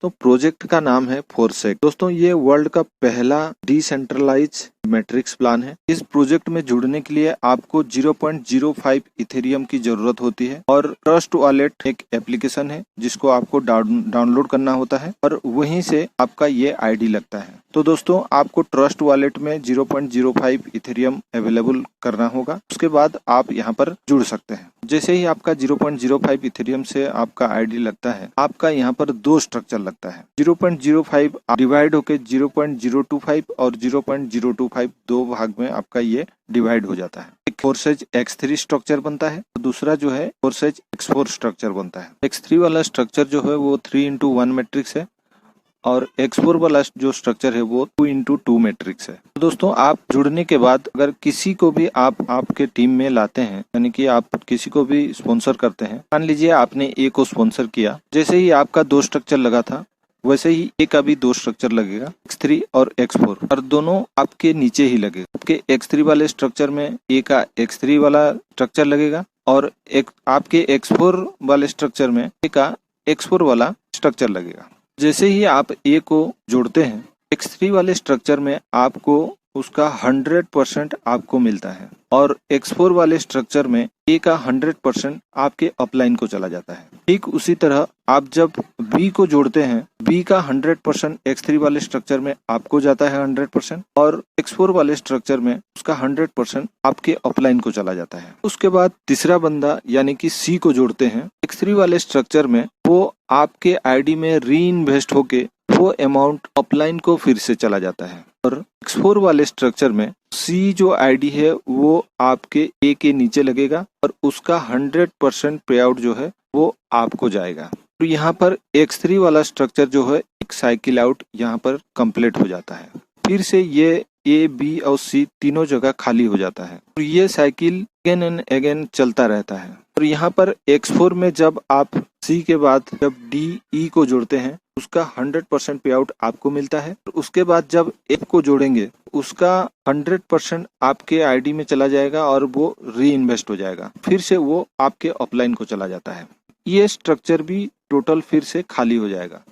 तो प्रोजेक्ट का नाम है फोरसेक। दोस्तों ये वर्ल्ड का पहला डिसेंट्रलाइज मैट्रिक्स प्लान है। इस प्रोजेक्ट में जुड़ने के लिए आपको 0.05 इथेरियम की जरूरत होती है और ट्रस्ट वॉलेट एक एप्लीकेशन है जिसको आपको डाउनलोड करना होता है और वहीं से आपका ये आईडी लगता है। तो दोस्तों आपको ट्रस्ट वॉलेट में 0.05 इथेरियम अवेलेबल करना होगा, उसके बाद आप यहाँ पर जुड़ सकते हैं। जैसे ही आपका 0.05 इथेरियम से आपका आईडी लगता है, आपका यहाँ पर दो स्ट्रक्चर लगता है। 0.05 डिवाइड होके 0.025 और 0.025 दो भाग में आपका ये डिवाइड हो जाता है। एक फोरसेज X3 स्ट्रक्चर बनता है, दूसरा जो है फोरसेज X4 स्ट्रक्चर बनता है। X3 वाला स्ट्रक्चर जो है वो 3x1 मैट्रिक्स है और X4 वाला जो स्ट्रक्चर है वो 2x2 मैट्रिक्स है। तो दोस्तों आप जुड़ने के बाद अगर किसी को भी आप आपके टीम में लाते हैं, यानी कि आप किसी को भी स्पॉन्सर करते हैं, मान लीजिए आपने ए को स्पॉन्सर किया, जैसे ही आपका दो स्ट्रक्चर लगा था वैसे ही ए का भी दो स्ट्रक्चर लगेगा, X3 और X4, और दोनों आपके नीचे ही लगेगा। आपके X3 वाले स्ट्रक्चर में ए का X3 वाला स्ट्रक्चर लगेगा और आपके X4 वाले स्ट्रक्चर में ए का X4 वाला स्ट्रक्चर लगेगा। जैसे ही आप ए को जोड़ते हैं, X3 वाले स्ट्रक्चर में आपको उसका 100% आपको मिलता है और X4 वाले स्ट्रक्चर में ए का 100% आपके अपलाइन को चला जाता है। ठीक उसी तरह आप जब बी को जोड़ते हैं, बी का 100% X3 वाले स्ट्रक्चर में आपको जाता है 100% और X4 वाले स्ट्रक्चर में उसका 100% आपके अपलाइन को चला जाता है। उसके बाद तीसरा बंदा यानी कि सी को जोड़ते हैं, X3 वाले स्ट्रक्चर में वो आपके आईडी में री इन्वेस्ट होके वो अमाउंट अपलाइन को फिर से चला जाता है और X4 वाले स्ट्रक्चर में सी जो आईडी है वो आपके ए के नीचे लगेगा और उसका 100% पे आउट जो है वो आपको जाएगा। तो यहाँ पर X3 वाला स्ट्रक्चर जो है एक साइकिल आउट यहाँ पर कंप्लीट हो जाता है। फिर से ये ए, बी और सी तीनों जगह खाली हो जाता है और ये साइकिल अगेन एंड अगेन चलता रहता है। और यहाँ पर X4 में जब आप सी के बाद जब डी, ई को जोड़ते हैं उसका 100% पे आउट आपको मिलता है। उसके बाद जब एफ को जोड़ेंगे उसका 100% आपके आईडी में चला जाएगा और वो री इन्वेस्ट हो जाएगा, फिर से वो आपके अपलाइन को चला जाता है। ये स्ट्रक्चर भी टोटल फिर से खाली हो जाएगा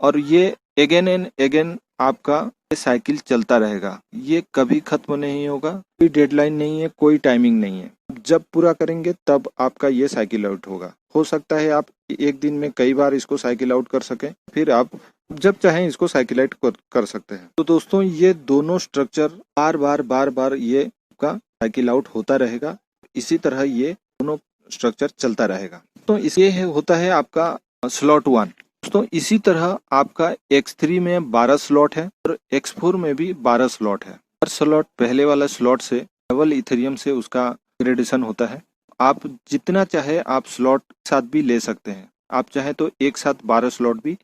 और ये अगेन एंड अगेन आपका साइकिल चलता रहेगा। ये कभी खत्म नहीं होगा, कोई डेडलाइन नहीं है, कोई टाइमिंग नहीं है। जब पूरा करेंगे तब आपका ये साइकिल आउट होगा। हो सकता है आप एक दिन में कई बार इसको साइकिल आउट कर सकें, फिर आप जब चाहें इसको साइकिल आउट कर सकते हैं। तो दोस्तों ये दोनों स्ट्रक्चर बार बार ये आपका साइकिल आउट होता रहेगा। इसी तरह ये दोनों स्ट्रक्चर चलता रहेगा। तो ये होता है आपका स्लॉट 1। दोस्तों इसी तरह आपका X3 में 12 स्लॉट है और X4 में भी 12 स्लॉट है। हर स्लॉट पहले वाला स्लॉट से डबल इथेरियम से उसका ग्रेडेशन होता है। आप जितना चाहे आप स्लॉट साथ भी ले सकते हैं। आप चाहे तो एक साथ 12 स्लॉट भी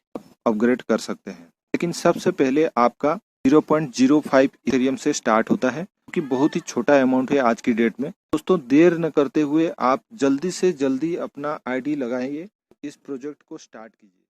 अपग्रेड कर सकते हैं, लेकिन सबसे पहले आपका 0.05 इथेरियम से स्टार्ट होता है, क्योंकि बहुत ही छोटा अमाउंट है आज की डेट में। दोस्तों देर न करते हुए आप जल्दी से जल्दी अपना आईडी लगाइए, इस प्रोजेक्ट को स्टार्ट कीजिए।